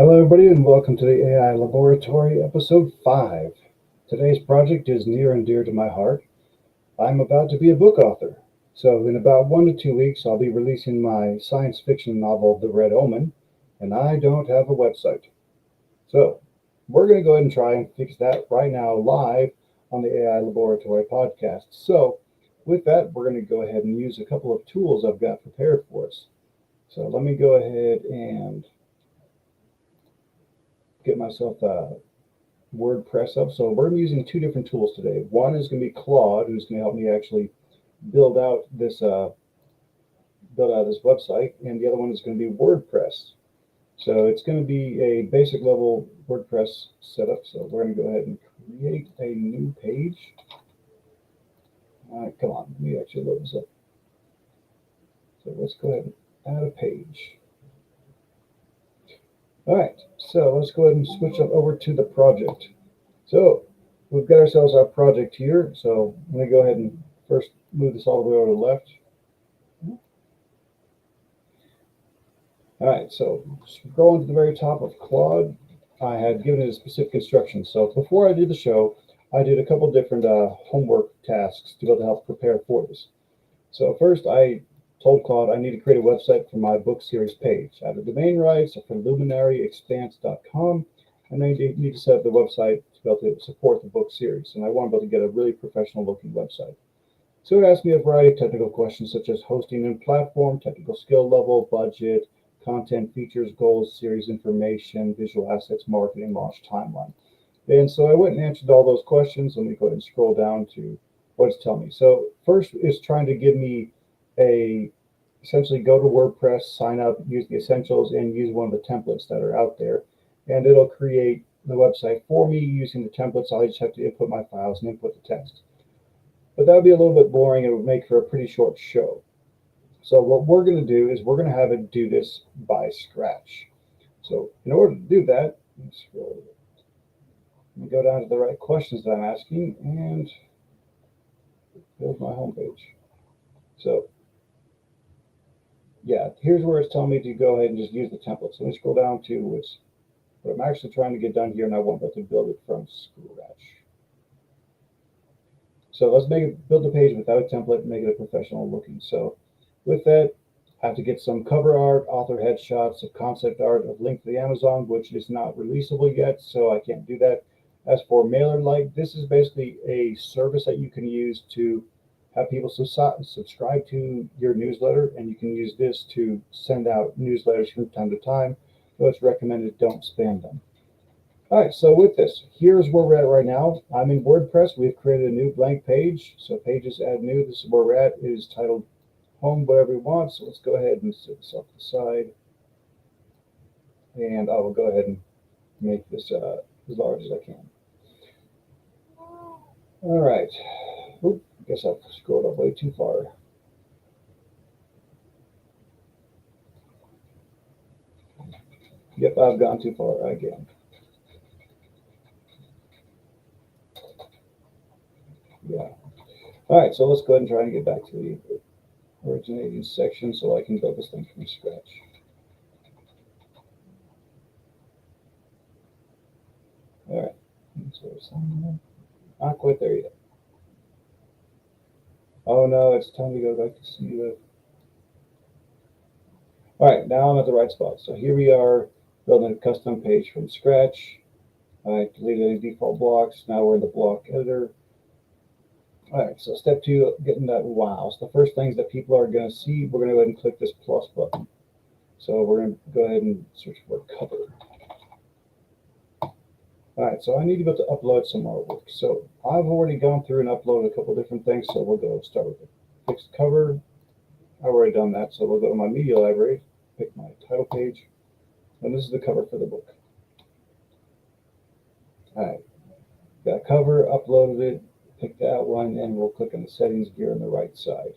Hello, everybody, and welcome to the AI Laboratory, Episode 5. Today's project is near and dear to my heart. I'm about to be a book author. So, in about 1 to 2 weeks, I'll be releasing my science fiction novel, The Red Omen, and I don't have a website. So, we're going to go ahead and try and fix that right now live on the AI Laboratory podcast. So, with that, we're going to go ahead and use a couple of tools I've got prepared for us. So, let me go ahead and get myself a WordPress up. So we're using two different tools today. One is going to be Claude, who's going to help me actually build out this website, and the other one is going to be WordPress. So it's going to be a basic level WordPress setup. So we're going to go ahead and create a new page. All right, come on, let me actually load this up. So let's go ahead and add a page. All right, so let's go ahead and switch over to the project. So we've got ourselves our project here. So I'm going to go ahead and first move this all the way over to the left. All right, so going to the very top of Claude, I had given it a specific instruction. So before I did the show, I did a couple different homework tasks to be able to help prepare for this. So first, I told Claude I need to create a website for my book series page. I have the domain rights for luminaryexpanse.com, and I need to set up the website to be able to support the book series. And I want to be able to get a really professional looking website. So it asked me a variety of technical questions such as hosting and platform, technical skill level, budget, content, features, goals, series information, visual assets, marketing, launch timeline. And so I went and answered all those questions. Let me go ahead and scroll down to what it's telling me. So first is trying to give me essentially go to WordPress, sign up, use the essentials, and use one of the templates that are out there. And it'll create the website for me using the templates. I just have to input my files and input the text. But that would be a little bit boring. It would make for a pretty short show. So what we're going to do is we're going to have it do this by scratch. So in order to do that, let me go down to the right questions that I'm asking and build my homepage. So yeah, here's where it's telling me to go ahead and just use the template. So let me scroll down to what I'm actually trying to get done here, and I want to build it from scratch. So let's build a page without a template and make it a professional looking. So with that, I have to get some cover art, author headshots, some concept art, a link to the Amazon, which is not releasable yet, so I can't do that. As for MailerLite, this is basically a service that you can use to have people subscribe to your newsletter, and you can use this to send out newsletters from time to time. So it's recommended don't spam them. All right, so with this, here's where we're at right now. I'm in WordPress. We've created a new blank page. So pages add new. This is where we're at. It is titled Home Whatever You Want. So let's go ahead and set this off to the side. And I will go ahead and make this as large as I can. All right. Oop, I guess I've scrolled up way too far. Yep, I've gone too far again. Yeah. All right, so let's go ahead and try and get back to the originating section so I can build this thing from scratch. All right, so not quite there yet. Oh no, it's time to go back to see the. All right, now I'm at the right spot. So here we are building a custom page from scratch. I deleted the default blocks. Now we're in the block editor. All right, so step two, getting that wow. So the first things that people are going to see, we're going to go ahead and click this plus button. So we're going to go ahead and search for cover. All right, so I need to be able to upload some artwork. So I've already gone through and uploaded a couple different things. So we'll go start with the fixed cover. I've already done that. So we'll go to my media library, pick my title page, and this is the cover for the book. All right, got a cover, uploaded it, pick that one, and we'll click on the settings gear on the right side.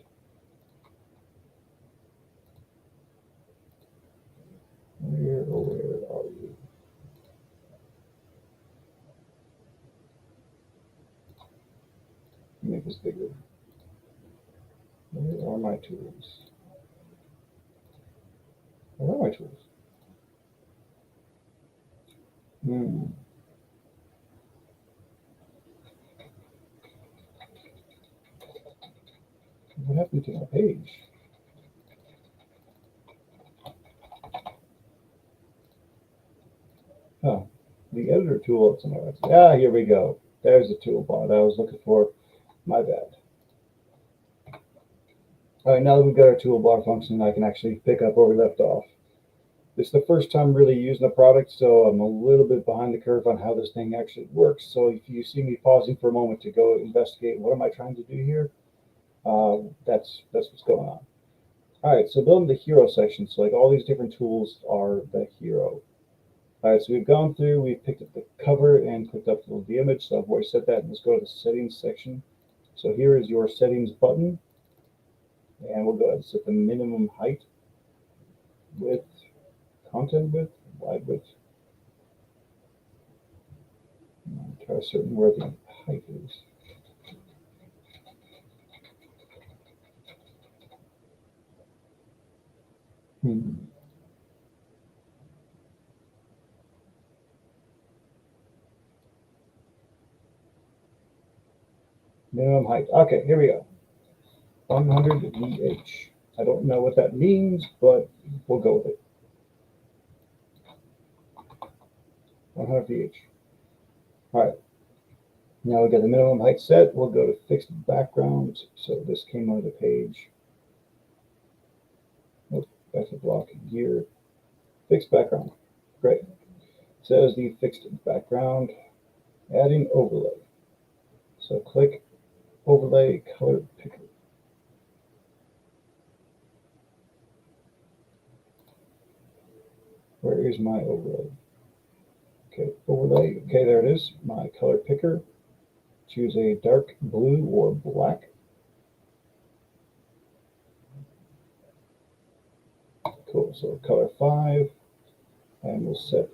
Where are you? Make this bigger. Where are my tools? Where are my tools? What happened to my page? Oh, the editor tool. Here we go. There's the toolbar that I was looking for. My bad. All right, now that we've got our toolbar function, I can actually pick up where we left off. This is the first time really using the product, so I'm a little bit behind the curve on how this thing actually works. So if you see me pausing for a moment to go investigate what am I trying to do here, that's what's going on. All right, so building the hero section. So like all these different tools are the hero. All right, so we've gone through, we've picked up the cover and clicked up the image. So I've already set that. Let's go to the settings section. So here is your settings button. And we'll go ahead and set the minimum height, width, content width, wide width. Try to certain where the height is. Minimum height. Okay, here we go. 100 VH. I don't know what that means, but we'll go with it. 100 VH. All right. Now we got the minimum height set. We'll go to fixed background. So this came on the page. Oh, back to block here. Fixed background. Great. So as the fixed background, adding overlay. So click overlay color picker. Where is my overlay? Okay, overlay. Okay, there it is. My color picker. Choose a dark blue or black. Cool. So color 5, and we'll set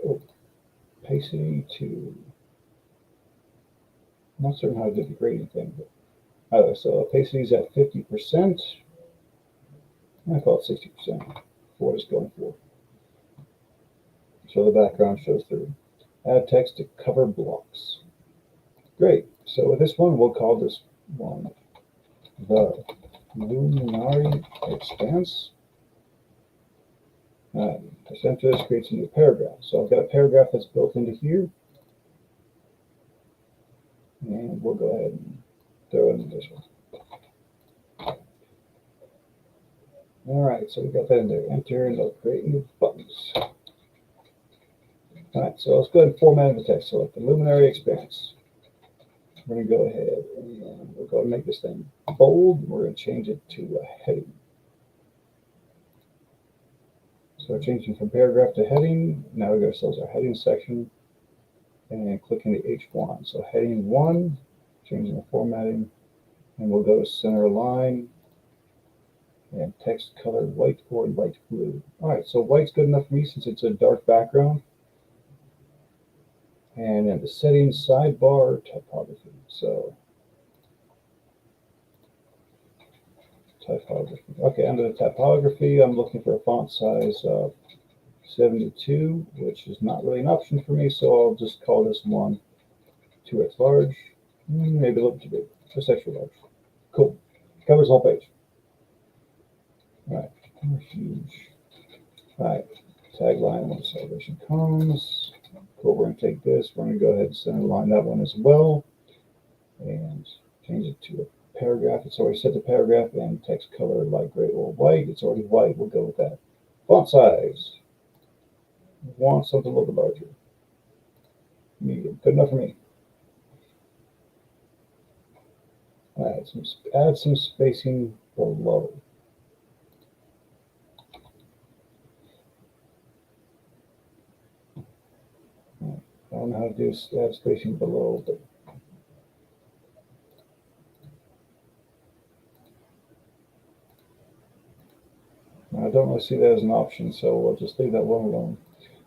opacity to. I'm not certain how to do the grading thing, but so opacity is at 50%. I call it 60%. What it's going for. So the background shows through. Add text to cover blocks. Great. So with this one, we'll call this one the luminary expanse. Press enter. This creates a new paragraph. So I've got a paragraph that's built into here. And we'll go ahead and throw in this one. All right, so we got that in there. Enter, and it'll create new buttons. All right, so let's go ahead and format the text. Select the luminary expanse. We're going to go ahead and we'll go and make this thing bold. We're going to change it to a heading. So we're changing from paragraph to heading. Now we got ourselves our heading section and clicking the H1. So heading 1, changing the formatting, and we'll go to center line and text color white or light blue. All right, so white's good enough for me since it's a dark background. And then the settings sidebar typography. So typography. Okay, under the typography, I'm looking for a font size of 72, which is not really an option for me, so I'll just call this one 2x large, maybe a little too big, just extra large. Cool. Covers the whole page. All right, huge. All right, tagline when celebration comes. Cool, we're going to take this, we're going to go ahead and center line that one as well, and change it to a paragraph. It's already set to paragraph, and text color light gray or white. It's already white, we'll go with that. Font size. Want something a little bit larger. Medium, good enough for me. All right, add some spacing below. I don't know how to do add spacing below, but I don't really see that as an option, so we'll just leave that one alone.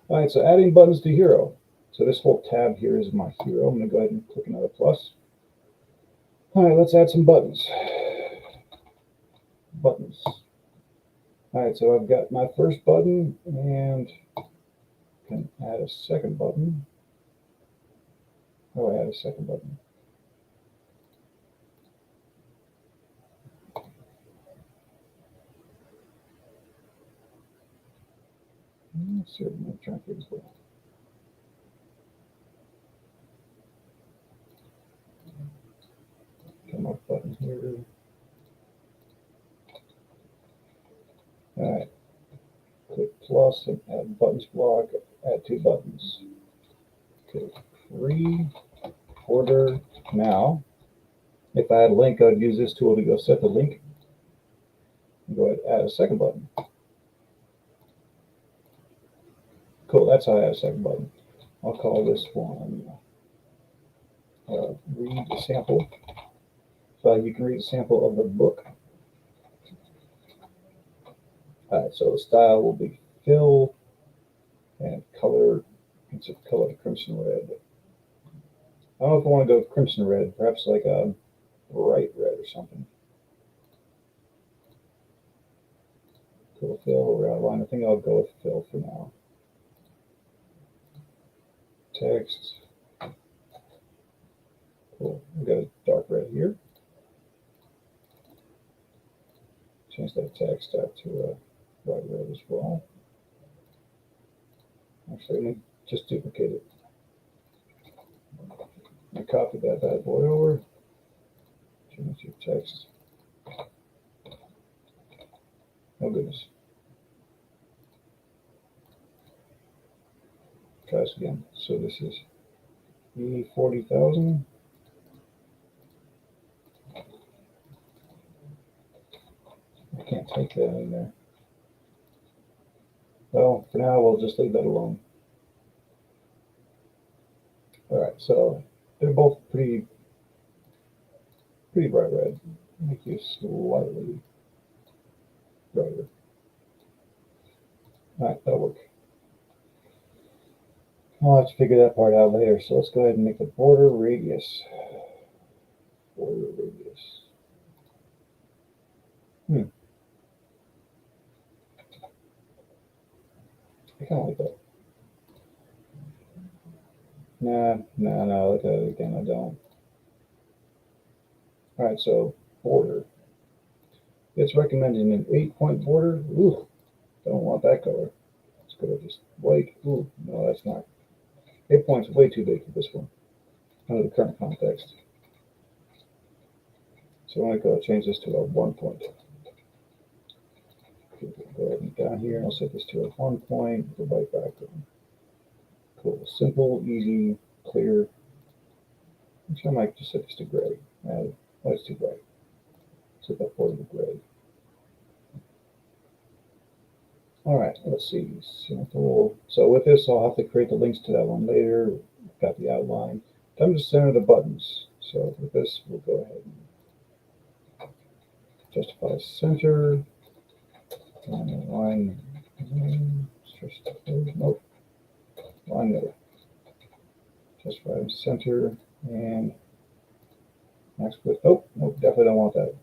All right, so adding buttons to hero. So this whole tab here is my hero. I'm going to go ahead and click another plus. All right, let's add some buttons. Buttons. All right, so I've got my first button and can add a second button. Oh, I had a second button. Let's see what I'm trying to figure this out. Come up button here. All right. Click plus and add buttons block. Add 2 buttons. Okay. Order now. If I had a link, I would use this tool to go set the link. And go ahead and add a second button. Cool, that's how I add a second button. I'll call this one read the sample. So you can read a sample of the book. So the style will be fill and color. It's a color crimson red. I don't know if I want to go with crimson red, perhaps like a bright red or something. Cool, fill or outline. I think I'll go with fill for now. Text. Cool. We've got a dark red here. Change that text out to a bright red as well. Actually, let me just duplicate it. I copy that bad boy over. Change your text. Oh goodness. Try this again. So this is E40,000. I can't take that in there. Well, for now, we'll just leave that alone. All right, so they're both pretty bright red. Make you slightly brighter. All right, that'll work. I'll have to figure that part out later. So let's go ahead and make the border radius. Border radius. I kind of like that. No, look at it again, I don't. All right, so border. It's recommending an 8-point border. Ooh, don't want that color. Let's go with just white. Ooh, no, that's not. 8 points way too big for this one, under the current context. So I'm going to go change this to a 1 point. Go ahead and down here, I'll set this to a 1 point with a white background. Cool, simple, easy, clear. I might just set this to gray. That's too bright. Set that border to gray. All right, let's see. Simple. So with this, I'll have to create the links to that one later. Got the outline. Time to center the buttons. So with this, we'll go ahead and justify center. Line. Nope. Line there. Justify center and max width. Oh, nope, definitely don't want that.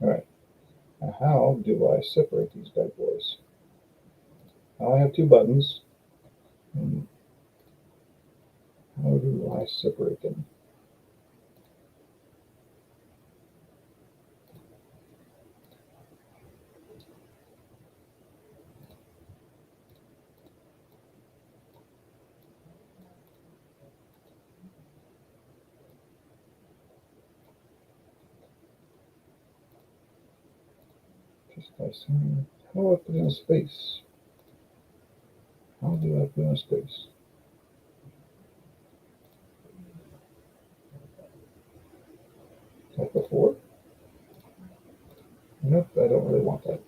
All right. Now, how do I separate these bad boys? Now I have 2 buttons. How do I separate them? Just by saying, how do I put in a space? How do I put in a space? Like before? Nope, I don't really want that.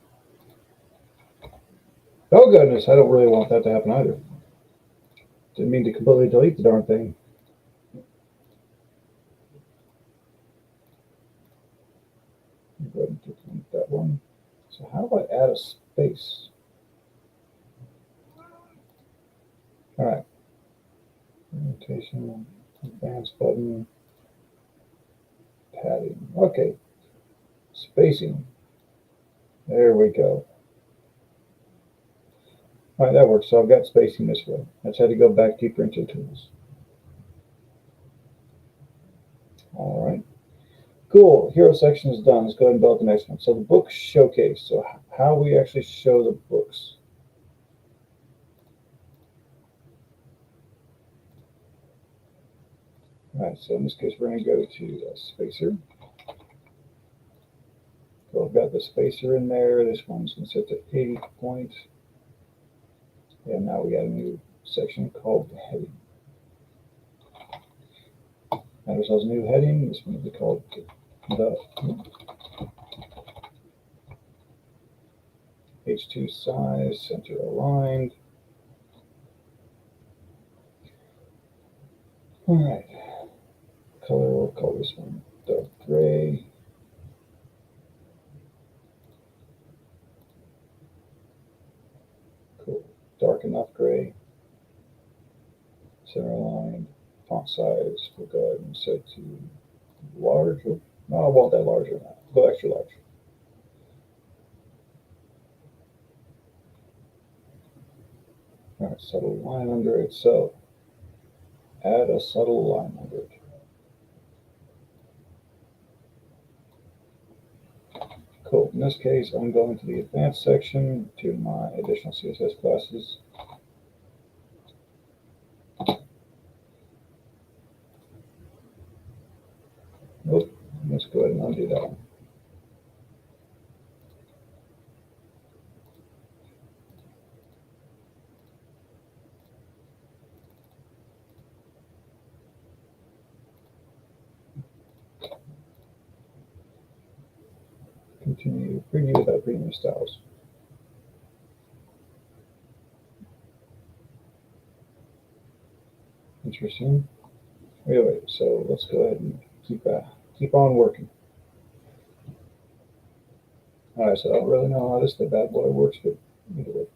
Oh goodness, I don't really want that to happen either. Didn't mean to completely delete the darn thing. Go ahead and delete that one. So how do I add a space? All right. Rotation, advanced button, padding. Okay. Spacing. There we go. All right, that works. So I've got spacing this way. I just had to go back deeper into tools. All right. Cool. Hero section is done. Let's go ahead and build the next one. So the book showcase. So how we actually show the books. All right. So in this case, we're going to go to spacer. So I've got the spacer in there. This one's going to set to 80 points. And now we got a new section called the heading. Add ourselves a new heading. This one will be called the H2 size, center aligned. All right. Color, we'll call this one dark gray. Cool. Dark enough gray. Center aligned. Font size, we'll go ahead and set to large. No, I want that larger now. Go extra large. All right, subtle line under it. So add a subtle line under it. Cool. In this case, I'm going to the advanced section to my additional CSS classes. Nope. Let's go ahead and undo that one. Continue preview without premium styles. Interesting. Anyway, so let's go ahead and keep on working. All right, so I don't really know how this bad boy works, but anyway,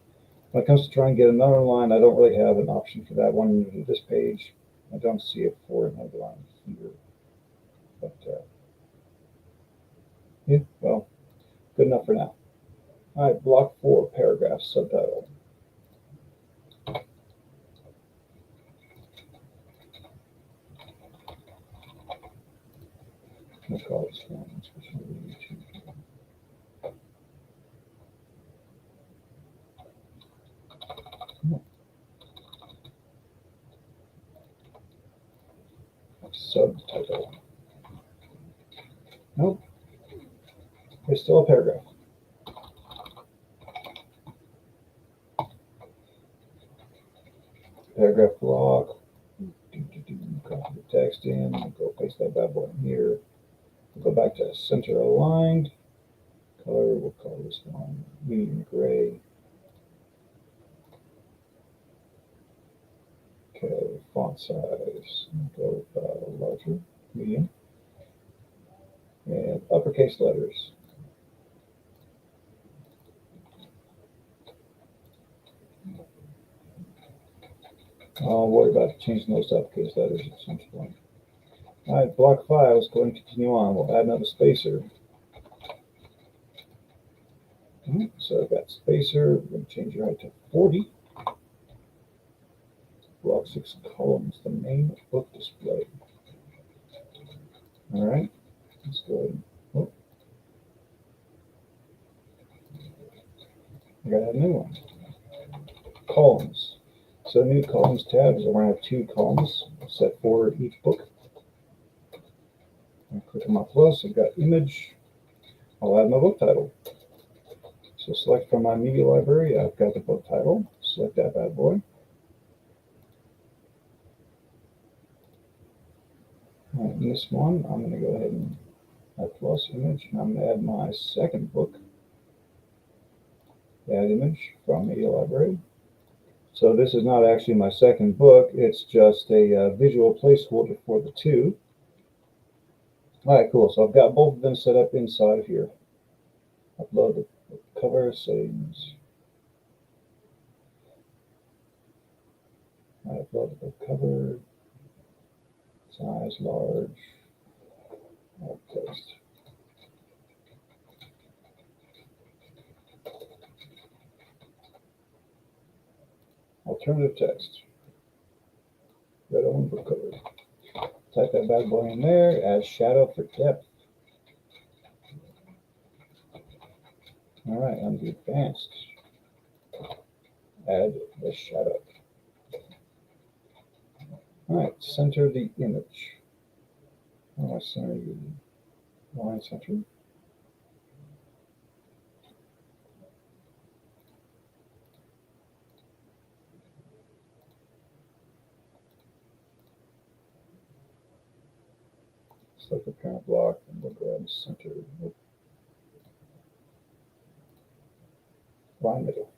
when it comes to trying to get another line, I don't really have an option for that one in this page. I don't see it for another line here, but yeah, well, good enough for now. All right, block 4, paragraph subtitle. Let's call this one. Subtitle. Nope. There's still a paragraph. Paragraph block. Copy the text in. Go paste that bad boy in here. We'll go back to center aligned. Color, we'll call this one medium gray. Okay, font size. Go with larger, medium. And uppercase letters. I'll worry about changing those to uppercase letters at some point. All right, block 5 is going to continue on. We'll add another spacer. So I've got spacer. We're going to change it right to 40. Block 6 columns, the main book display. All right, let's go ahead. Oh, I got a new one. Columns. So new columns tabs. We're going to have 2 columns set for each book. I'll click on my plus. I've got image. I'll add my book title. So select from my media library. I've got the book title. Select that bad boy. All right, in this one, I'm going to go ahead and add plus image. And I'm going to add my second book. Add image from media library. So this is not actually my second book. It's just a visual placeholder for the 2. All right, cool. So I've got both of them set up inside of here. Upload the cover settings. I upload the cover. Size large. Placed. alternative text. Red on book cover. Type that bad boy in there. Add shadow for depth. All right, on the advanced, add the shadow. All right, center the image. I want to center the line center. Select the parent block, and we'll go ahead and center line middle.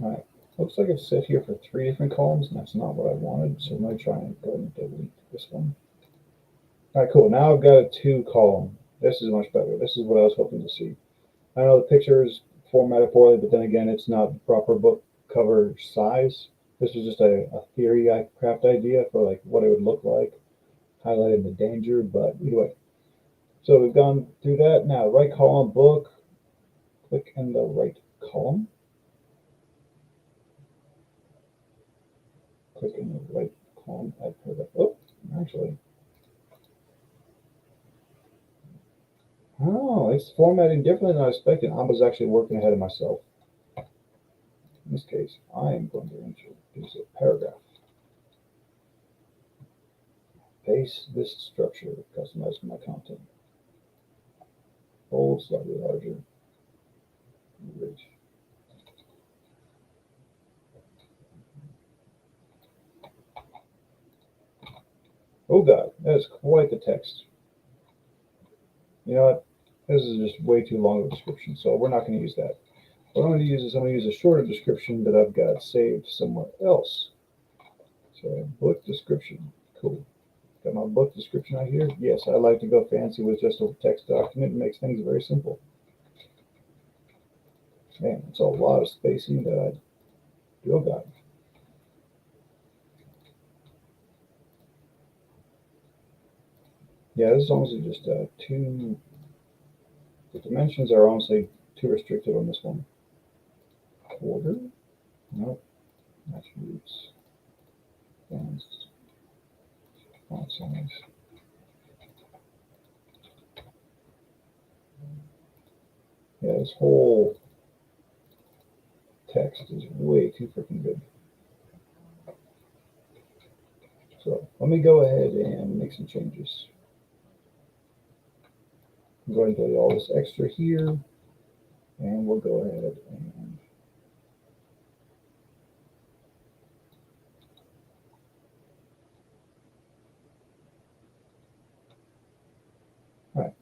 All right, looks like it's set here for 3 different columns, and that's not what I wanted, so I'm going to try and go ahead and delete this one. All right, cool. Now I've got a 2-column. This is much better. This is what I was hoping to see. I know the picture is formatted poorly, but then again, it's not the proper book cover size. This was just a theory craft idea for like what it would look like, highlighting the danger, but anyway. So we've gone through that. Now, right column, book, click in the right column. Click in the right column, add paragraph. Oh, actually. Oh, it's formatting differently than I expected. I was actually working ahead of myself. In this case, I am going to introduce a paragraph. Paste this structure, customize my content. Bold, slightly larger. Rich. Oh God, that is quite the text. You know what? This is just way too long of a description, so we're not going to use that. What I'm going to use is I'm going to use a shorter description that I've got saved somewhere else. So book description, cool. Got my book description out here. Yes, I like to go fancy with just a text document. It makes things very simple. Man, it's a lot of spacing that I do. Oh God. Yeah, this is honestly just too. The dimensions are honestly too restricted on this one. Quarter? Nope. Attributes. Fonts. Font size. Yeah, this whole text is way too freaking big. So let me go ahead and make some changes. I'm going to delete all this extra here, and we'll go ahead and all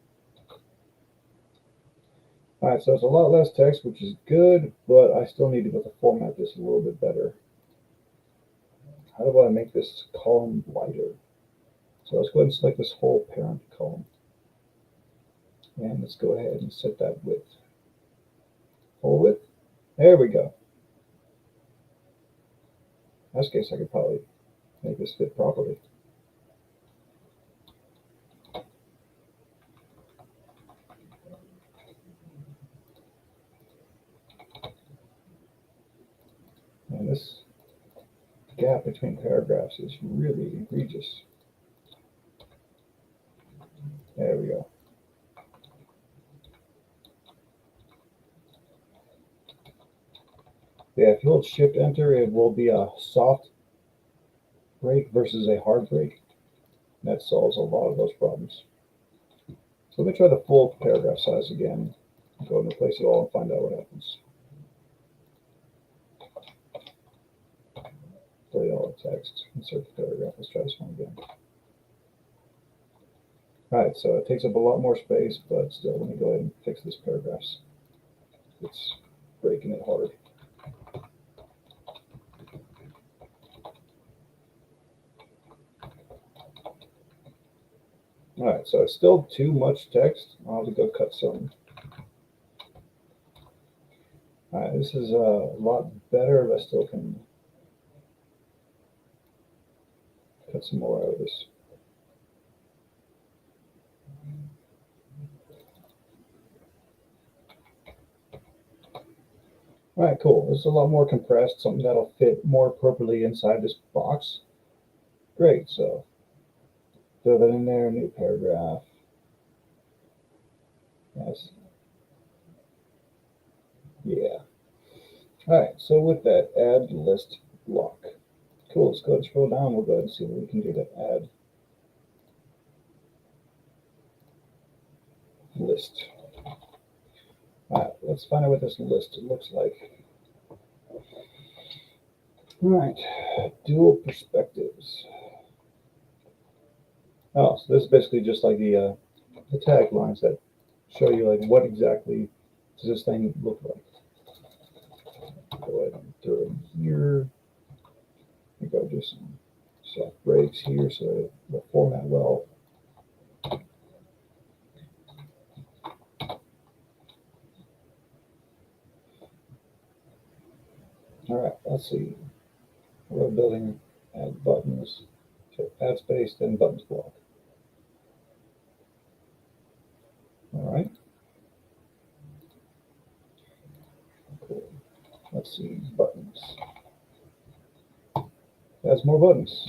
right, so it's a lot less text, which is good, but I still need to go to format this a little bit better. How do I make this column lighter? So let's go ahead and select this whole parent column. And let's go ahead and set that width. Full width. There we go. In this case, I could probably make this fit properly. And this gap between paragraphs is really egregious. There we go. Yeah, if you hold Shift Enter, it will be a soft break versus a hard break. That solves a lot of those problems. So let me try the full paragraph size again. Go and replace it all and find out what happens. Delete all the text. Insert the paragraph. Let's try this one again. All right, so it takes up a lot more space, but still, let me go ahead and fix this paragraph. It's breaking it hard. All right, so it's still too much text. I'll have to go cut some. All right, this is a lot better, but I still can cut some more out of this. All right, cool. This is a lot more compressed, something that'll fit more appropriately inside this box. Great, so throw that in there, new paragraph. Yes. Yeah. All right, so with that, add list block. Cool, let's go ahead and scroll down. We'll go ahead and see what we can do to add list. All right, let's find out what this list looks like. All right, dual perspectives. Oh, so this is basically just like the taglines that show you like what exactly does this thing look like. Go ahead and throw it in here. We go do some soft breaks here so it will format well. All right, let's see. We're building add buttons. So add space, then buttons block. All right. Cool. Let's see, buttons. Adds more buttons.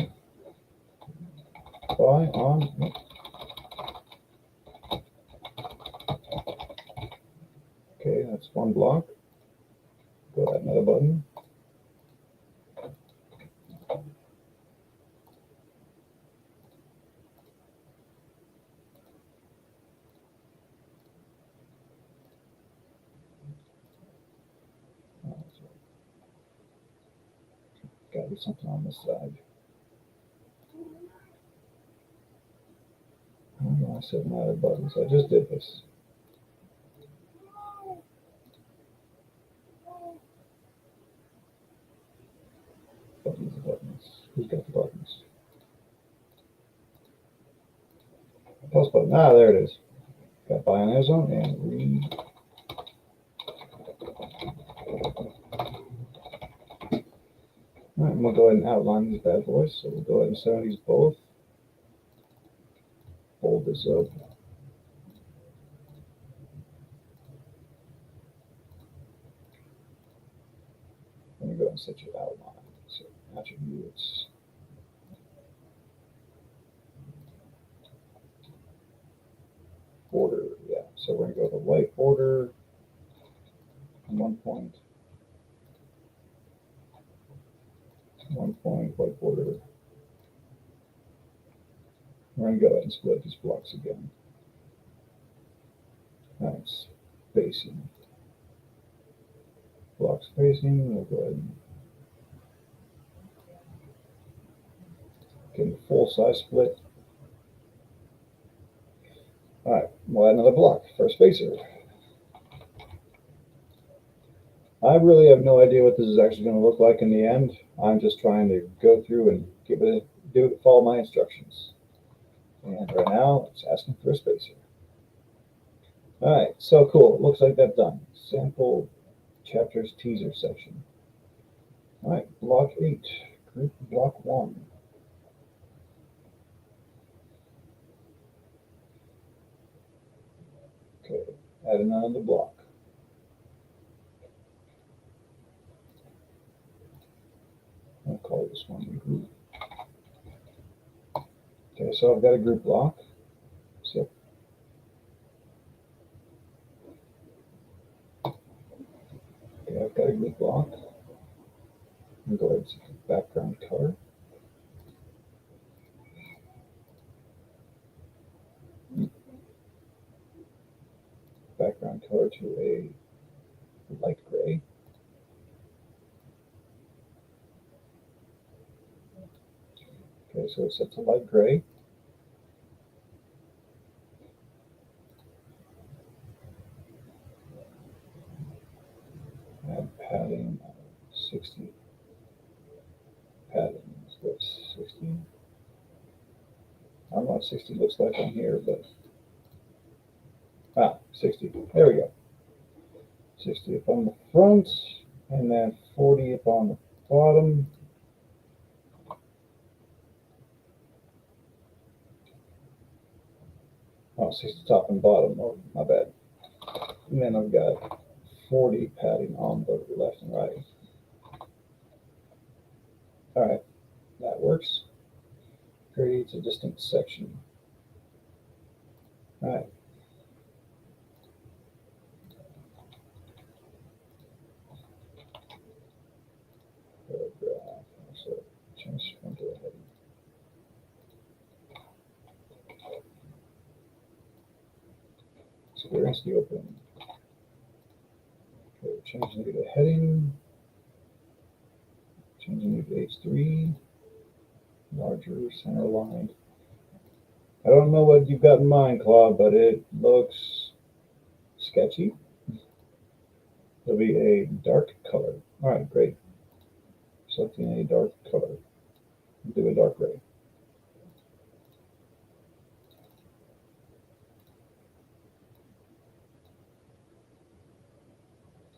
By, on. Okay, that's one block. Go add another button. Gotta do something on this side. I said my other buttons. I just did this. Buttons. Who's got the buttons? Plus button. Ah, there it is. Got buy on Amazon and read. All right, we'll go ahead and outline these bad boys. So we'll go ahead and center these both. Fold this up. Let me go ahead and set your outline. So attributes. Border, yeah. So we're gonna go with a white border and 1 point. 1 point, white border. We're gonna go ahead and split these blocks again. Nice. Spacing. Block spacing, we'll go ahead and get a full size split. All right, we'll add another block for a spacer. I really have no idea what this is actually going to look like in the end. I'm just trying to go through and follow my instructions. And right now, it's asking for a spacer. All right, so cool. It looks like that's done. Sample chapters teaser section. All right, block 8, group block 1. Okay, add another block. I'll call this one group. Okay, so I've got a group block. So okay, I've got a group block. I'm going to go ahead and set the background color. Background color to a light gray. Okay, so it's set to light gray. Add padding 60. Padding is 60. I don't know what 60 looks like on here, but 60. There we go. 60 up on the front, and then 40 up on the bottom. Oh, 60 top and bottom. Oh, my bad. And then I've got 40 padding on the left and right. All right, that works. Creates a distinct section. All right. Paragraph. So change one to a heading. Experience the open. Okay, changing it to heading. Changing it to H3. Larger, center line. I don't know what you've got in mind, Claude, but it looks sketchy. It'll be a dark color. All right, great. Selecting a dark color. Do a dark gray.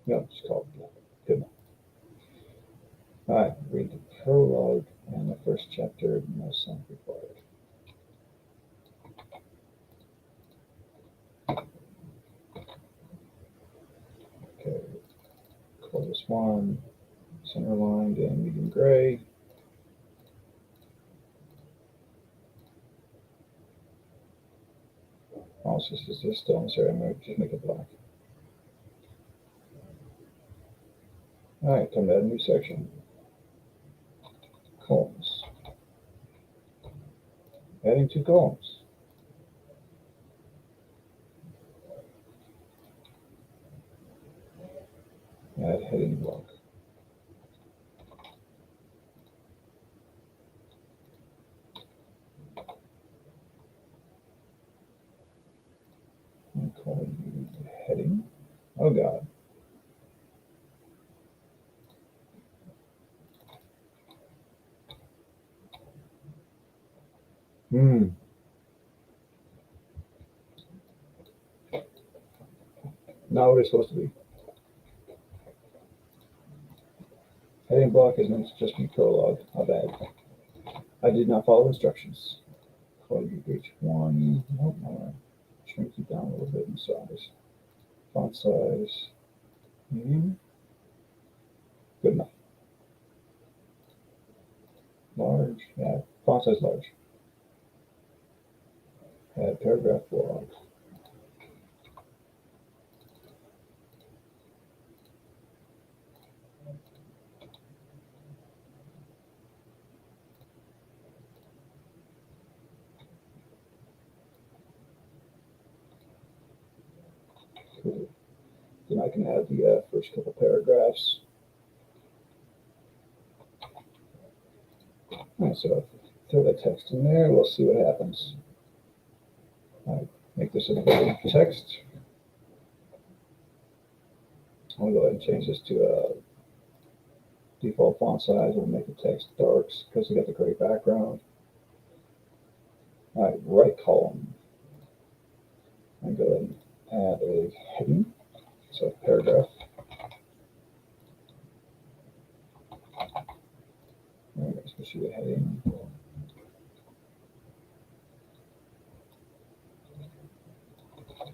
No, just call it black. Good enough. All right, read the prologue and the first chapter. No sound required. Okay, call this one center line and medium gray. Also, this is still necessary. I'm going to just make it black. All right, come to add a new section. Columns. Adding 2 columns. Add heading block. I'm calling you heading. Oh God. Not what it's supposed to be. Heading block is meant to just be prologue. How bad. I did not follow instructions. Call you H1. Nope, I'm going to shrink you down a little bit in size. Font size. Medium. Good enough. Large. Yeah, font size large. Add paragraph block. Cool. Then I can add the first couple paragraphs. All right, so throw that text in there. We'll see what happens. All right, make this a big text. I'll go ahead and change this to a default font size. We'll make the text darks because we got the gray background. All right, right column. I'm going to go ahead and add a heading, so paragraph. All right, so see the heading.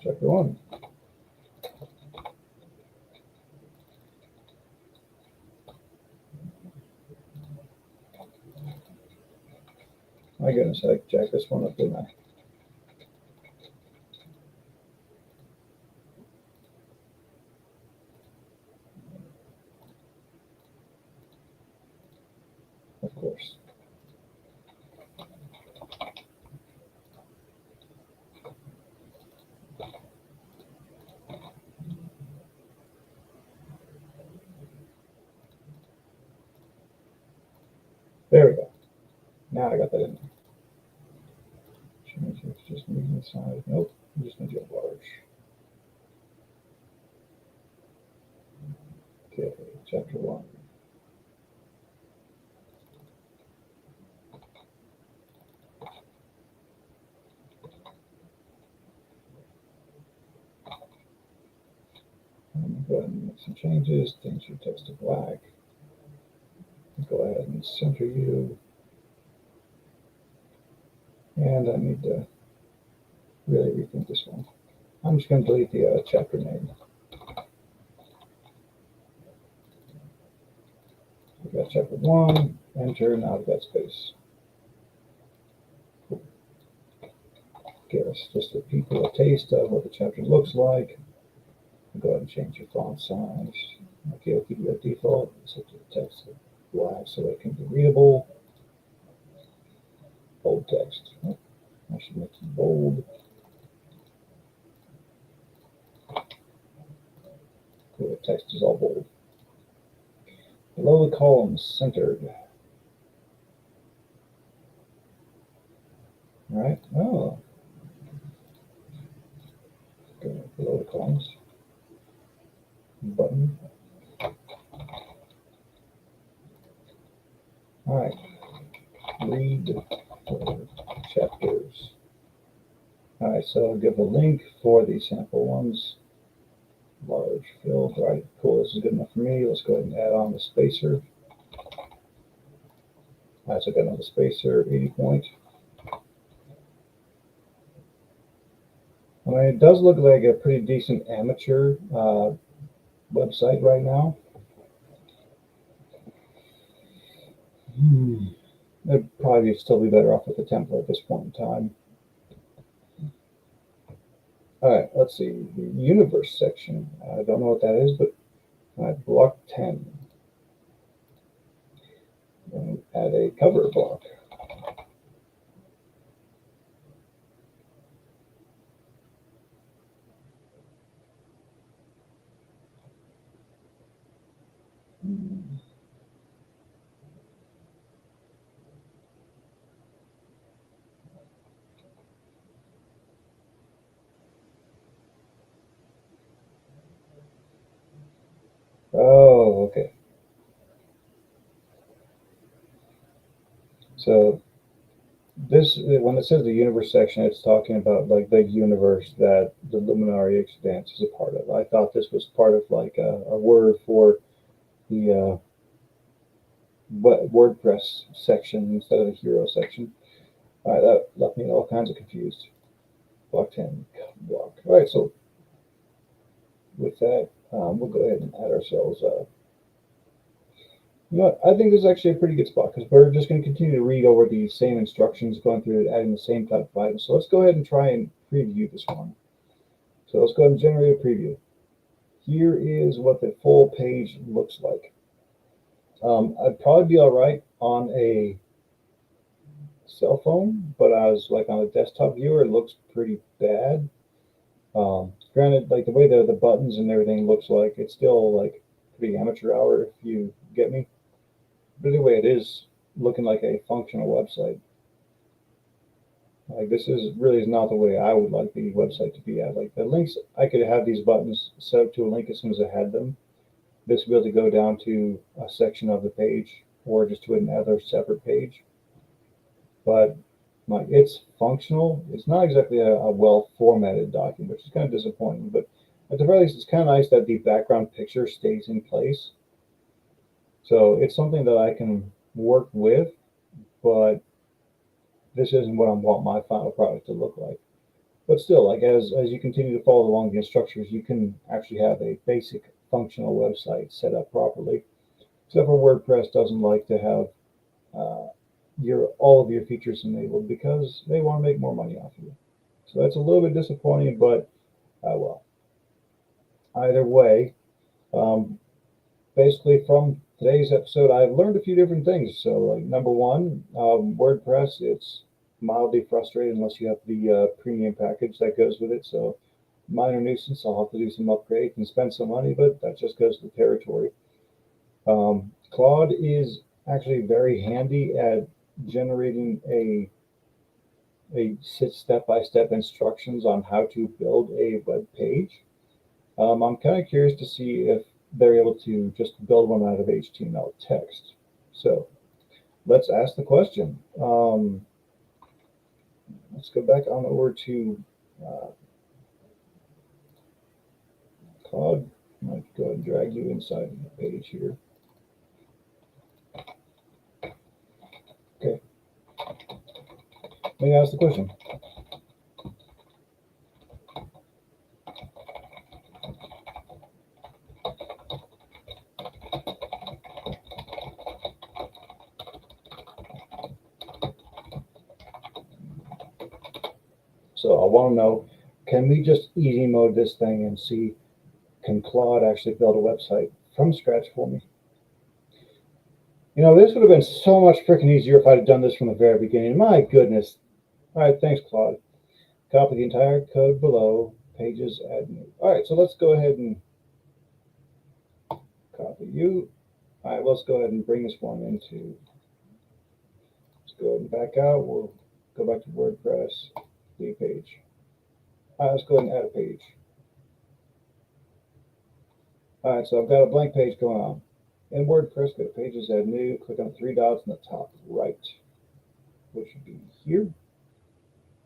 Chapter 1. My goodness, I jacked this one up, didn't I? Of course. There we go. Now I got that in there. Change it, just medium size. Nope, I'm just going to do it large. Okay, chapter 1. I'm going to go ahead and make some changes. Change your text to black. Go ahead and center you. And I need to really rethink this one. I'm just going to delete the chapter name. got chapter 1, enter, now I've got space. Give us just a people a taste of what the chapter looks like. Go ahead and change your font size. Okay, I'll keep it at default. Set the text to black so it can be readable. Bold text. Oh, I should make it bold. Cool, the text is all bold. Below the columns, centered. All right. Oh. Go below the columns. Button. All right. Read for chapters. All right, so I'll give a link for the sample ones. Large field. All right, cool. This is good enough for me. Let's go ahead and add on the spacer. All right, so I got another spacer, 80 point. I mean, it does look like a pretty decent amateur website right now. It'd probably still be better off with the template at this point in time. All right, let's see. The universe section. I don't know what that is, but block 10. And add a cover block. Oh, okay. So this, when it says the universe section, it's talking about like the universe that the Luminary Expanse is a part of. I thought this was part of like a word for the WordPress section instead of the hero section. All right, that left me all kinds of confused. Block 10, block. All right, so with that, we'll go ahead and add ourselves. You know what? I think this is actually a pretty good spot because we're just going to continue to read over the same instructions, going through it, adding the same type of items. So let's go ahead and try and preview this one. So let's go ahead and generate a preview. Here is what the full page looks like. I'd probably be all right on a cell phone, but I was like on a desktop viewer, it looks pretty bad. Granted, like the way the buttons and everything looks like, it's still like pretty amateur hour if you get me. But anyway, it is looking like a functional website. Like this is not the way I would like the website to be at. Like the links, I could have these buttons set up to a link as soon as I had them. This would be able to go down to a section of the page or just to another separate page. But like it's functional. It's not exactly a well formatted document, which is kind of disappointing. But at the very least, it's kind of nice that the background picture stays in place. So it's something that I can work with, but this isn't what I want my final product to look like. But still, like as you continue to follow along the instructions, you can actually have a basic functional website set up properly. Except for WordPress doesn't like to have all of your features enabled because they want to make more money off of you. So that's a little bit disappointing, but well, either way, basically from today's episode, I've learned a few different things. So like number one, WordPress, it's mildly frustrating unless you have the premium package that goes with it. So minor nuisance, I'll have to do some upgrades and spend some money, but that just goes to the territory. Claude is actually very handy at generating a step-by-step instructions on how to build a web page. I'm kind of curious to see if they're able to just build one out of HTML text. So let's ask the question. Let's go back on over to Claude. I might go ahead and drag you inside the page here. Okay. Let me ask the question. So I want to know, can we just easy mode this thing and see, can Claude actually build a website from scratch for me? You know, this would have been so much freaking easier if I'd have done this from the very beginning. My goodness. All right, thanks, Claude. Copy the entire code below, pages, add new. All right, so let's go ahead and copy you. All right, let's go ahead and bring this one into, let's go ahead and back out. We'll go back to WordPress, new page. All right, let's go ahead and add a page. All right, so I've got a blank page going on. In WordPress, go to pages, add new, click on the three dots in the top right, which should be here.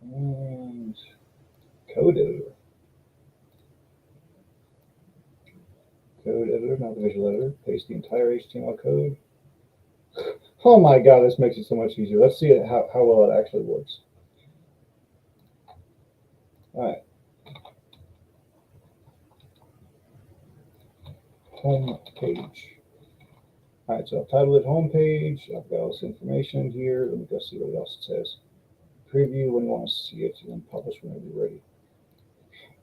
And code editor. Code editor, not the visual editor. Paste the entire HTML code. Oh my God, this makes it so much easier. Let's see how well it actually works. All right. Home page. All right, so I've titled it home page. I've got all this information here. Let me go see what else it says. Preview when you want to see it, and then publish whenever you're ready.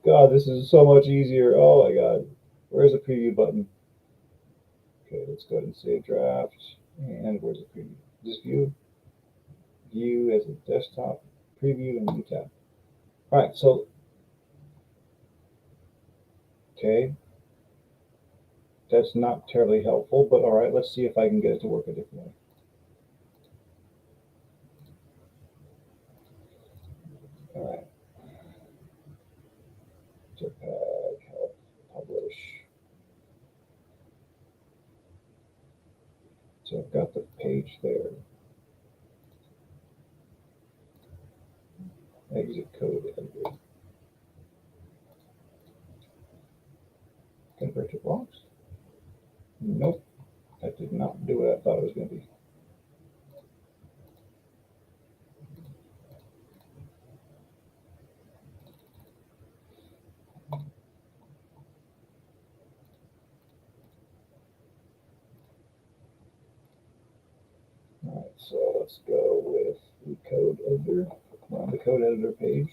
God, this is so much easier. Oh my God. Where's the preview button? Okay, let's go ahead and save draft. And where's the preview? Just view. View as a desktop. Preview and new tab. All right, so, okay. That's not terribly helpful, but all right, let's see if I can get it to work a different way. All right. Jetpack, help, publish. So I've got the page there. Exit code editor. Convert to blocks? Nope, that did not do what I thought it was going to be. All right, so let's go with the code editor. We're on the code editor page.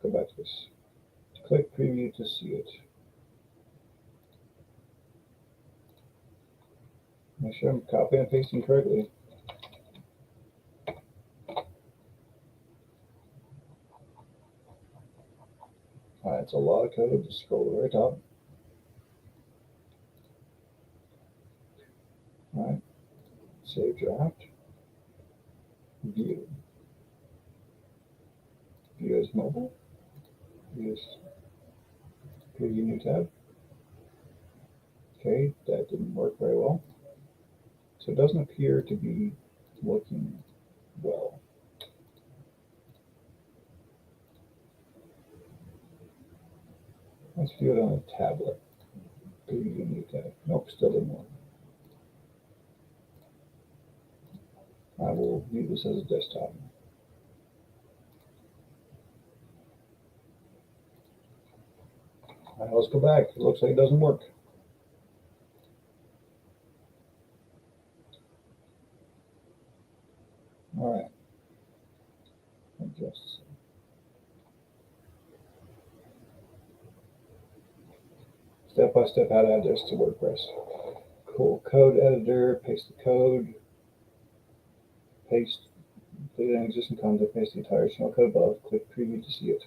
Go back to this. Click preview to see it. Make sure I'm copying and pasting correctly. All right, it's a lot of code. Just scroll to the very top. All right, save draft. View. View as mobile. View as preview new tab. Okay, that didn't work very well. So it doesn't appear to be working well. Let's view it on a tablet. Preview new tab. Nope, still didn't work. I will view this as a desktop. All right, let's go back. It looks like it doesn't work. All right. Adjust. Step by step how to add this to WordPress. Cool. Code editor, paste the code, paste the existing content, paste the entire HTML code above, click preview to see it.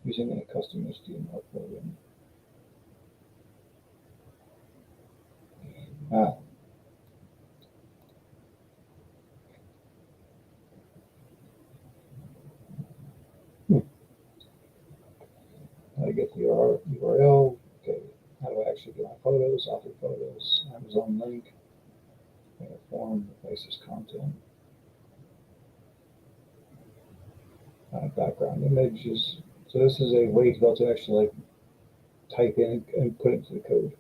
Using a custom HTML program. I get the URL. Okay, how do I actually get my photos? Author photos, Amazon link, form, replace this content. Background images. So this is a way to be able to actually like type in and put it into the code.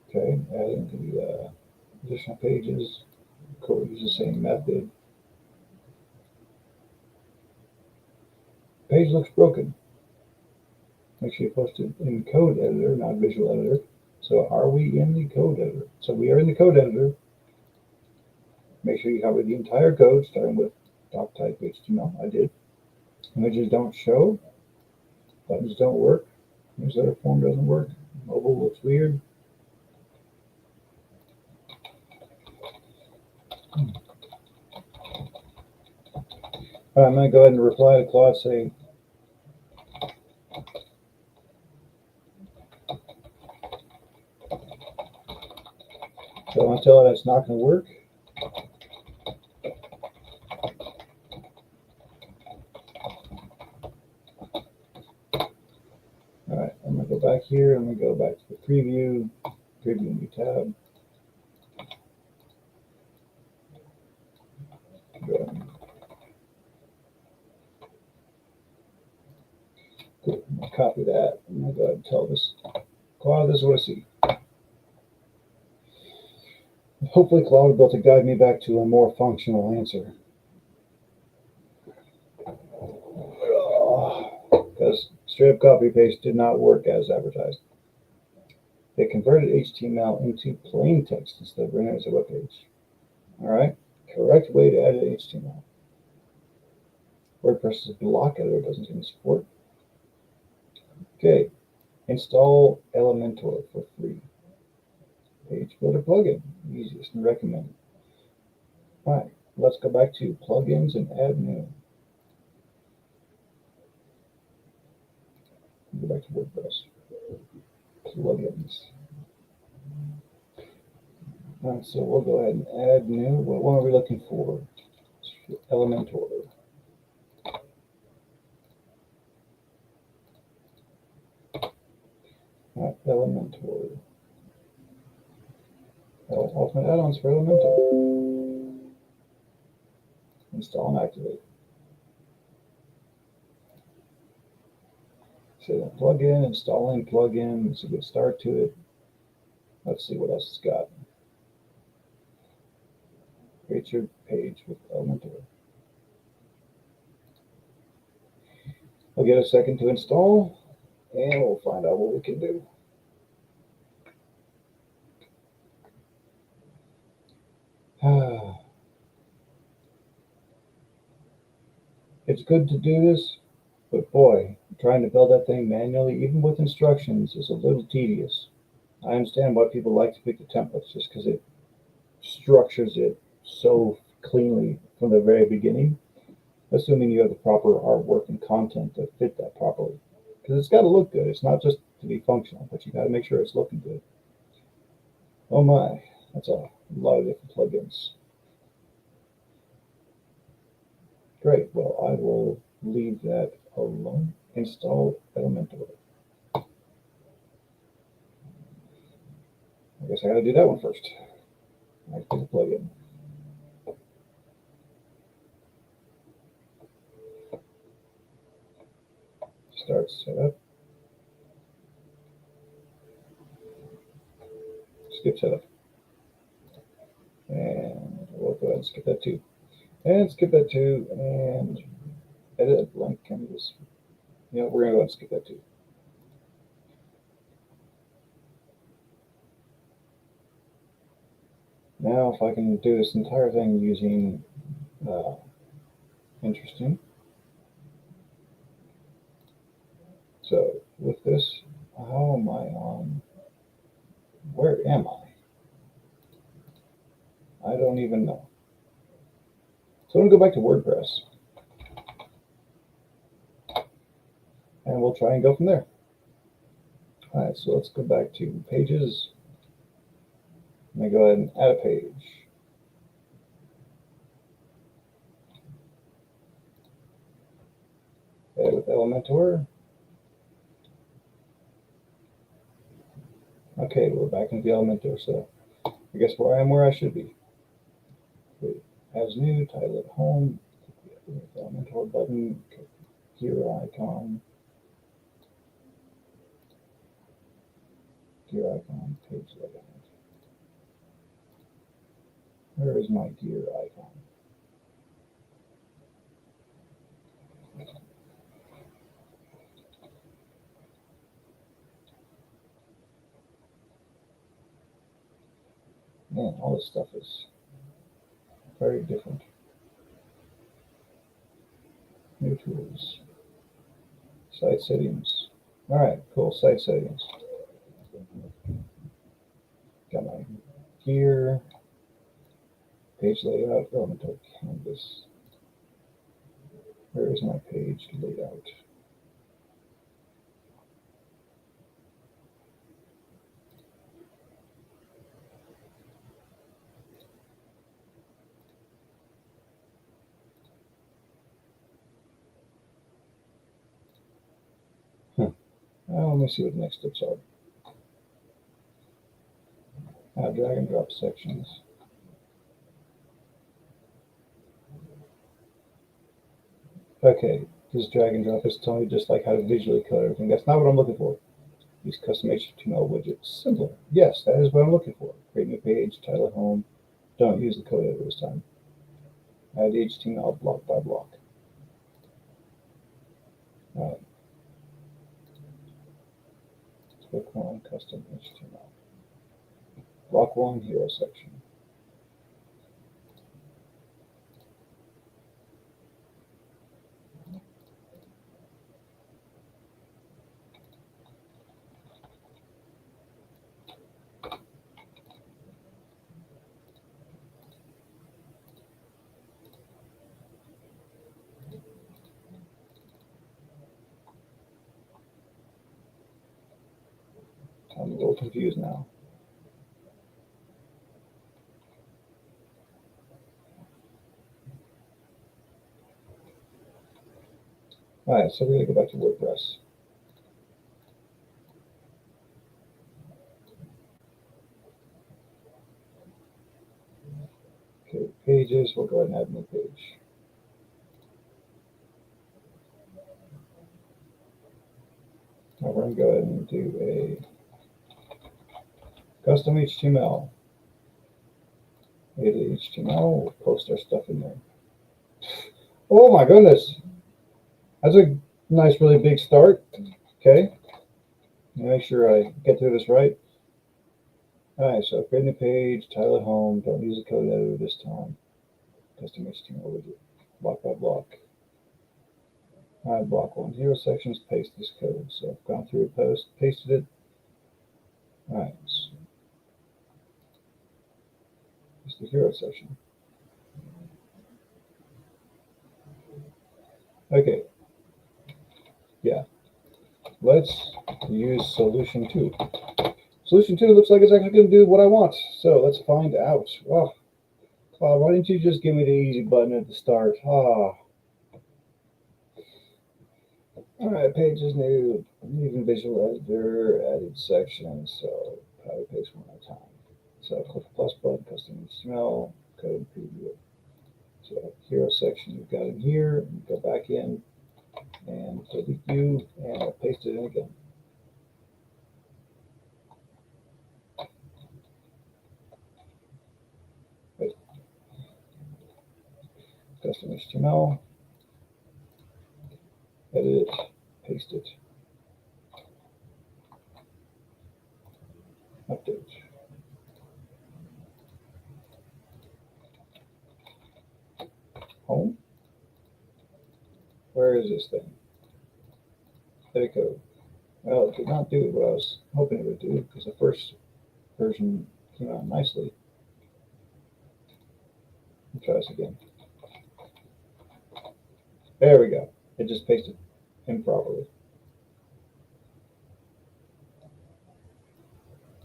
Okay, adding the additional pages. Cool, use the same method. Page looks broken. Make sure you post it in code editor, not visual editor. So are we in the code editor? So we are in the code editor. Make sure you cover the entire code, starting with doc type HTML. I did. Images don't show. Buttons don't work. Newsletter form doesn't work. Mobile looks weird. All right, I'm going to go ahead and reply to Claude saying, so I want to tell it it's not going to work. All right, I'm going to go back here. I'm going to go back to the preview new tab. Cool. I'm going to copy that. I'm going to go ahead and tell this Claude, this is what I see. Hopefully Claude will be able to guide me back to a more functional answer. Because straight up copy paste did not work as advertised. They converted HTML into plain text instead of rendering it as a web page. All right, correct way to edit HTML. WordPress's block editor doesn't seem to support. Okay, install Elementor for free. Page builder plugin, easiest and recommended. All right, let's go back to plugins and add new. Go back to WordPress. Plugins. All right, so we'll go ahead and add new. What one are we looking for? Elementor. All right, Elementor. Ultimate add-ons for Elementor. Install and activate. So the plugin, installing plugin. It's a good start to it. Let's see what else it's got. Create your page with Elementor. I'll get a second to install, and we'll find out what we can do. It's good to do this, but boy, trying to build that thing manually, even with instructions, is a little tedious. I understand why people like to pick the templates, just because it structures it so cleanly from the very beginning, assuming you have the proper artwork and content that fit that properly. Because it's got to look good. It's not just to be functional, but you got to make sure it's looking good. Oh my, that's a lot of different plugins. Great, well, I will leave that alone. Install Elementor. I guess I gotta do that one first. Activate the plugin. Start setup. Skip setup. And we'll go ahead and skip that too. And skip that too. And edit a blank canvas. Yeah, we're gonna go ahead and skip that too. Now, if I can do this entire thing using interesting. So with this, how am I on? Where am I? I don't even know. So I'm going to go back to WordPress. And we'll try and go from there. All right, so let's go back to pages. Let me go ahead and add a page. Edit with Elementor. Okay, we're back into the Elementor, so I guess where I am where I should be. As new, title it home, click the Elementor button, click gear icon, page layout. Where is my gear icon? Man, all this stuff is very different. New tools. Site settings. All right, cool. Site settings. Got my gear. Page layout. Elemental canvas. Where is my page layout? Well, let me see what the next steps are. Drag and drop sections. Okay, this drag and drop is telling me just like how to visually code everything. That's not what I'm looking for. Use custom HTML widgets. Simpler. Yes, that is what I'm looking for. Create new page, title it home. Don't use the code editor this time. Add HTML block by block. All right. Click on custom HTML. Block 1, hero section. I'm a little confused now. All right, so we're going to go back to WordPress. Okay, pages, we'll go ahead and add a new page. Now we're going to go ahead and do a custom HTML. Edit HTML, we'll post our stuff in there. Oh my goodness. That's a nice, really big start. Okay. Make sure I get through this right. All right, so create a new page, title it home. Don't use the code editor this time. Custom HTML widget, block by block. All right, block 1, hero sections, paste this code. So I've gone through a post, pasted it. All right, so it's the hero section. Okay, yeah, let's use solution 2. Solution 2 looks like it's actually going to do what I want. So let's find out. Oh, why didn't you just give me the easy button at the start? Ah. All right, page is new. Even visual editor, added section. So copy paste one at a time. So click the plus button, custom HTML, code preview. So hero section you've got in here. Go back in and delete you, and I'll paste it in again. Wait. Custom HTML, edit it, paste it, update. Home. Where is this thing? Edit code. Well, it did not do what I was hoping it would do because the first version came out nicely. Let's try this again. There we go. It just pasted improperly.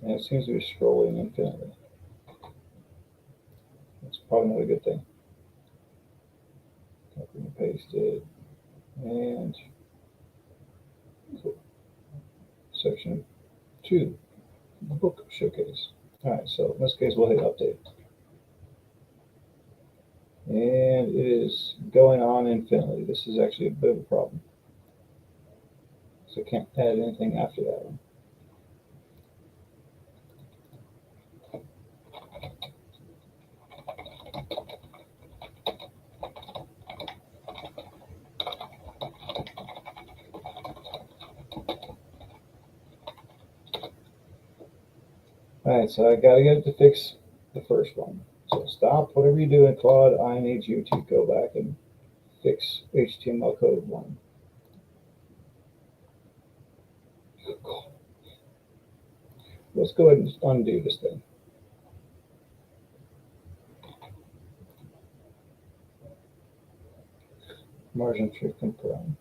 And it seems to be scrolling infinitely. That's probably not a good thing. Copy and paste it. And section 2, book showcase. All right, so in this case, we'll hit update. And it is going on infinitely. This is actually a bit of a problem. So I can't add anything after that one. All right, so I got to get it to fix the first one. So stop whatever you do in Claude. I need you to go back and fix HTML code 1. Let's go ahead and undo this thing. Margin shift and prime.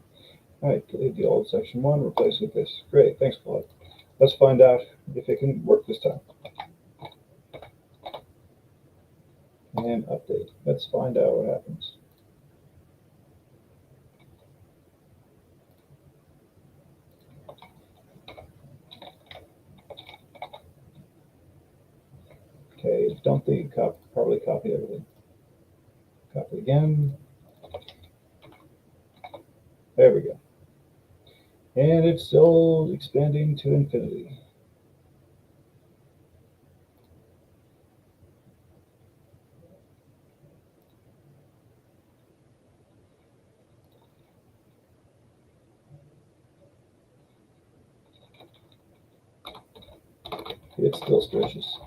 All right, delete the old section 1, replace it with this. Great, thanks, Claude. Let's find out if it can work this time. And update. Let's find out what happens. Okay, don't probably copy everything. Copy again. There we go. And it's still expanding to infinity. It still stretches.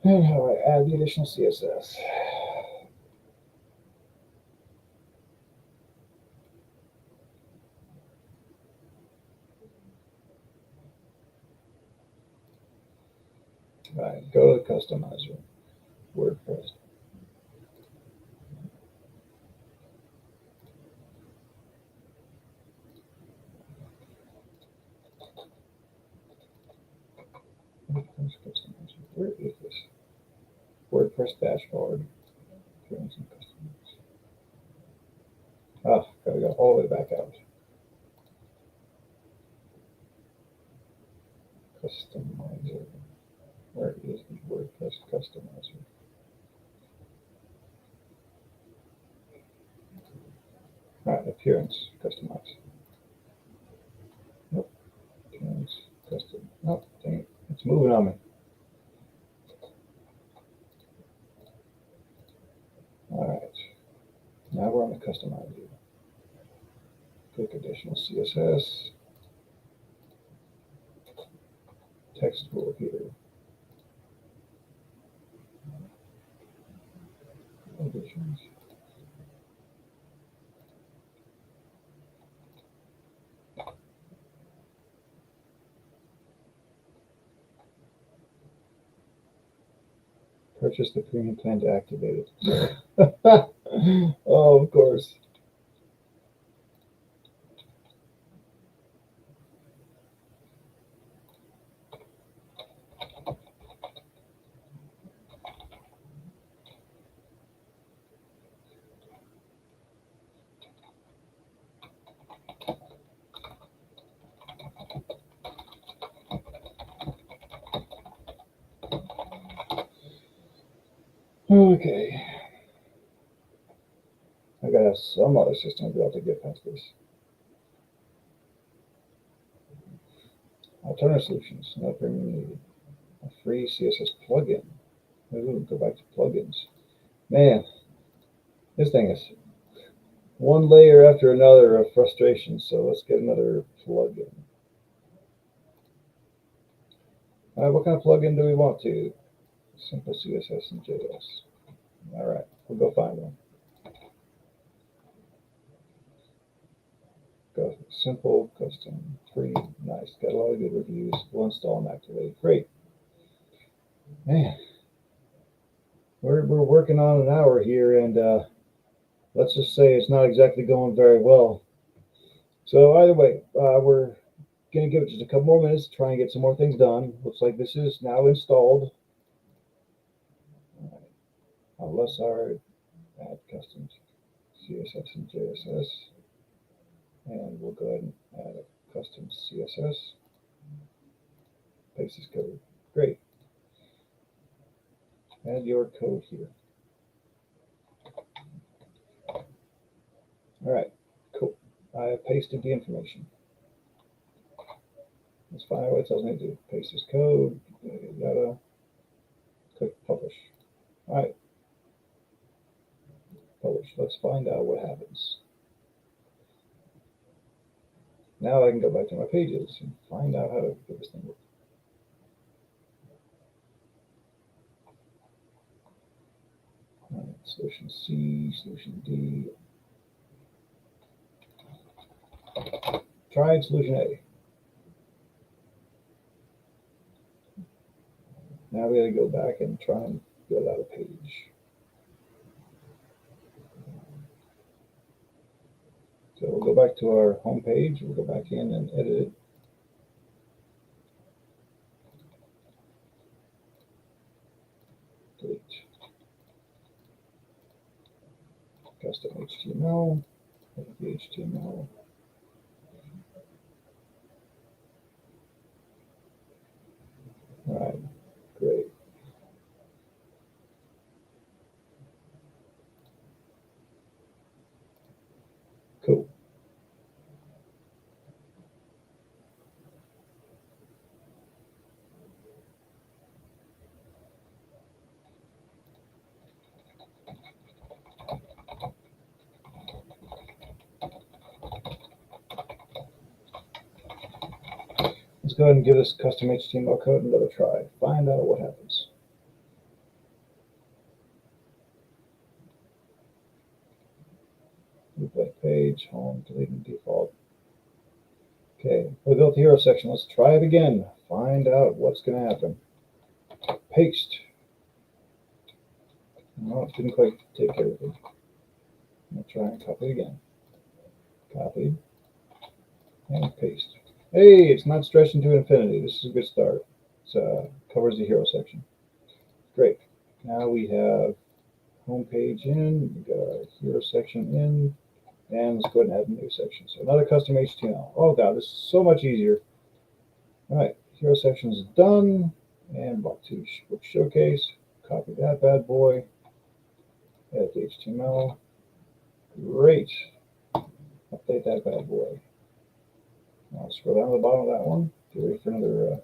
And how do I add the additional CSS? All right, go to the customizer, WordPress. WordPress customizer. Where is this? WordPress dashboard. Appearance and customers. Ah, gotta go all the way back out. Customizer. Where is the WordPress customizer? All right, appearance, customize. Nope. Appearance, custom. Nope, dang it. It's moving on me. All right. Now we're on the customize view. Click additional CSS. Text will appear. Additions. Purchase the premium plan to activate it. Oh, of course. Okay. I gotta have some other system to be able to get past this. Alternative solutions, not premium needed. A free CSS plugin. Ooh, go back to plugins. Man, this thing is one layer after another of frustration. So let's get another plugin. All right, what kind of plugin do we want to? Simple CSS and JS. All right, we'll go find one. Go simple, custom, free, nice. Got a lot of good reviews. We'll install and activate. Great. Man, we're working on an hour here, and let's just say it's not exactly going very well. So either way, we're going to give it just a couple more minutes to try and get some more things done. Looks like this is now installed. Unless our add custom CSS and JSS. And we'll go ahead and add a custom CSS. Paste this code. Great. Add your code here. All right, cool. I have pasted the information. Let's find out what it tells me to do. Paste this code, yada, click publish. All right, publish. Let's find out what happens. Now I can go back to my pages and find out how to get this thing work. Solution C, solution D. Tried solution A. Now we got to go back and try and build out a page. So we'll go back to our home page. We'll go back in and edit it. Delete. Custom HTML. Edit the HTML. All right, great. Cool. Let's go ahead and give this custom HTML code another try. Find out what happens. New blank page, home, deleting default. Okay, we built the hero section. Let's try it again. Find out what's going to happen. Paste. No, it didn't quite take everything. I'm going to try and copy it again. Copy and paste. Hey, it's not stretching to infinity. This is a good start. It covers the hero section. Great. Now we have home page in, we got our hero section in, and let's go ahead and add a new section. So another custom HTML. Oh god, this is so much easier. All right, hero section is done, and block 2 book showcase. Copy that bad boy. Edit the HTML. Great. Update that bad boy. Now scroll down to the bottom of that one. Get ready for another.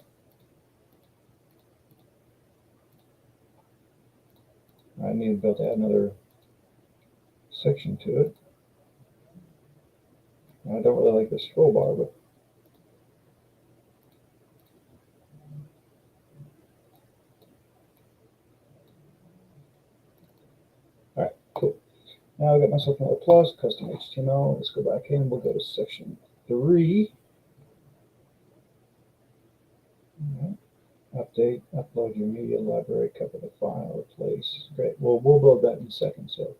I need to be able to add another section to it. I don't really like the scroll bar, but all right, cool. Now I got myself another plus, custom HTML. Let's go back in. We'll go to section 3. All right. Update, upload your media library, cover the file, replace. Great. Well, we'll build that in a second. So,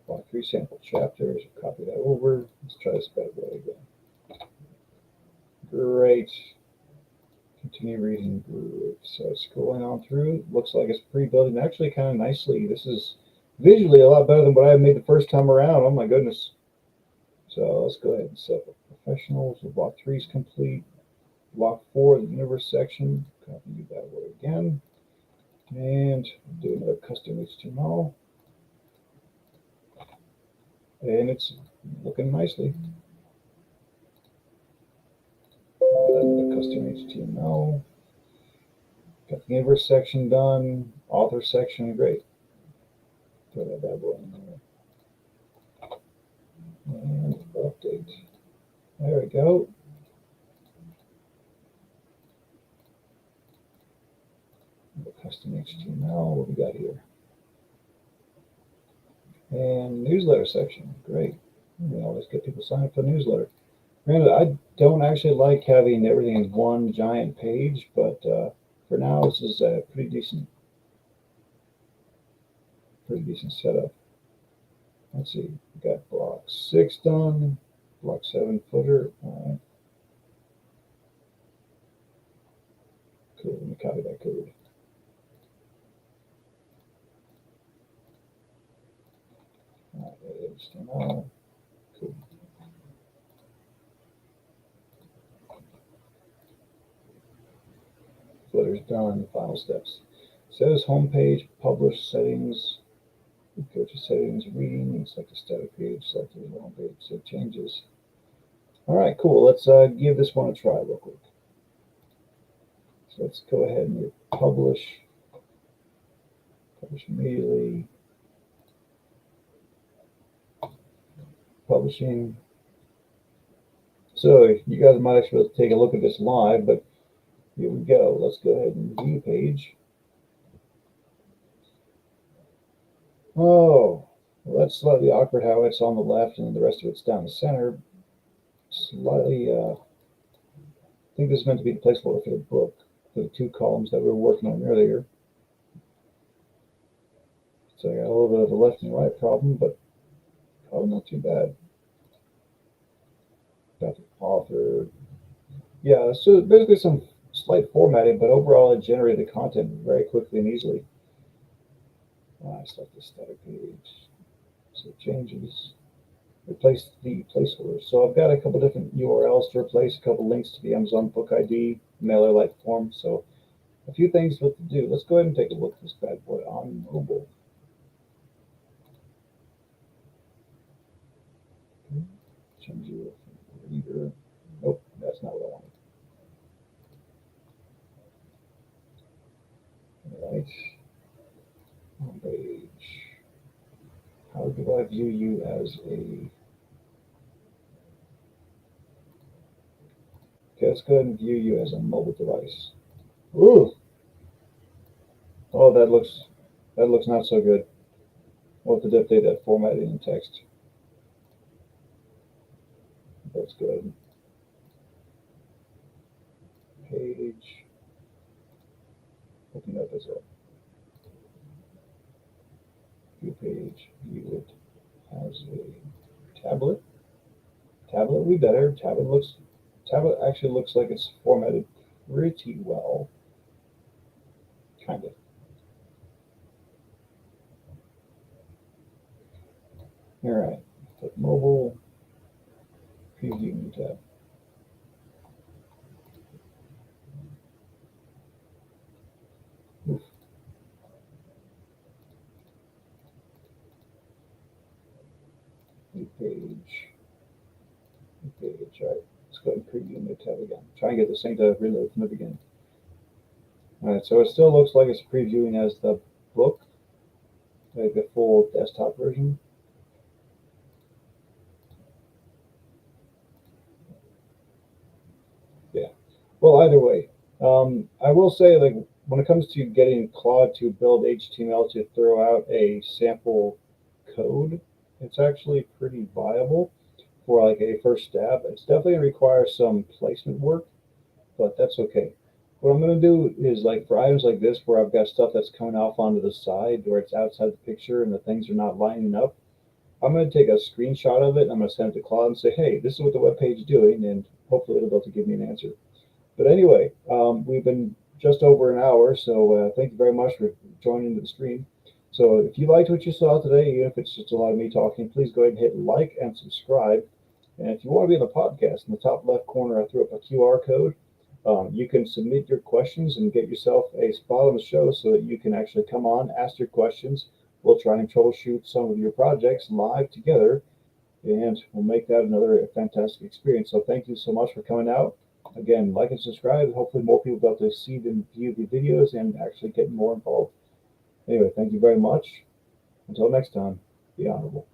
block 3 sample chapters. Copy that over. Let's try this bad boy again. Great. Continue reading. Great. So, scrolling on through. Looks like it's pre-building actually kind of nicely. This is visually a lot better than what I made the first time around. Oh my goodness. So, let's go ahead and set up professionals. So block 3 is complete. Block 4, the universe section. Copy that way again. And do another custom HTML. And it's looking nicely. Another custom HTML. Got the universe section done. Author section, great. Throw that bad boy in there. And update. There we go. Custom HTML, what we got here? And newsletter section, great. We always get people signed up for the newsletter. Granted, I don't actually like having everything in one giant page, but for now, this is a pretty decent setup. Let's see, we got block 6 done, block 7 footer. All right. Cool, let me copy that code. HTML. Cool. Footer's done. Final steps. Says homepage, publish settings. Go to settings, reading, select a static page, select the home page, save changes. All right, cool. Let's give this one a try real quick. So let's go ahead and hit publish. Publish immediately. Publishing. So you guys might actually take a look at this live, but here we go. Let's go ahead and view page. Oh, well, that's slightly awkward how it's on the left and the rest of it's down the center. Slightly, I think this is meant to be the placeholder for the book, for the two columns that we were working on earlier. So I got a little bit of a left and right problem, but probably not too bad. Got the author. Yeah, so basically some slight formatting, but overall it generated the content very quickly and easily. I select the static page. So changes. Replace the placeholder. So I've got a couple different URLs to replace, a couple links to the Amazon Book ID, MailerLite form. So a few things what to do. Let's go ahead and take a look at this bad boy on mobile. Change your reader. Nope, that's not what I wanted. All right. Home page. How do I view you as a... Okay, let's go ahead and view you as a mobile device. Ooh. Oh, that looks not so good. We'll have to update that formatting in text. That's good. Page. Open up as a view page. View it as a tablet. Tablet would be better. Tablet actually looks like it's formatted pretty well. Kind of. All right. Click mobile. Preview new tab. Oof. New page. New page. All right. Let's go ahead and preview new tab again. Try and get this thing to reload from the beginning. All right. So it still looks like it's previewing as the book, like the full desktop version. Yeah. Well, either way, I will say, like, when it comes to getting Claude to build HTML to throw out a sample code, it's actually pretty viable for like a first stab. It's definitely gonna require some placement work, but that's okay. What I'm gonna do is, like, for items like this where I've got stuff that's coming off onto the side or it's outside the picture and the things are not lining up, I'm going to take a screenshot of it and I'm going to send it to Claude and say, hey, this is what the web page is doing, and hopefully it'll be able to give me an answer. But anyway, we've been just over an hour, so thank you very much for joining the stream. So if you liked what you saw today, even if it's just a lot of me talking, please go ahead and hit like and subscribe. And if you want to be in the podcast, in the top left corner, I threw up a QR code. You can submit your questions and get yourself a spot on the show so that you can actually come on, ask your questions. We'll try and troubleshoot some of your projects live together, and we'll make that another fantastic experience. So thank you so much for coming out. Again, like and subscribe. Hopefully more people will be able to see and view the videos and actually get more involved. Anyway, thank you very much. Until next time, be honorable.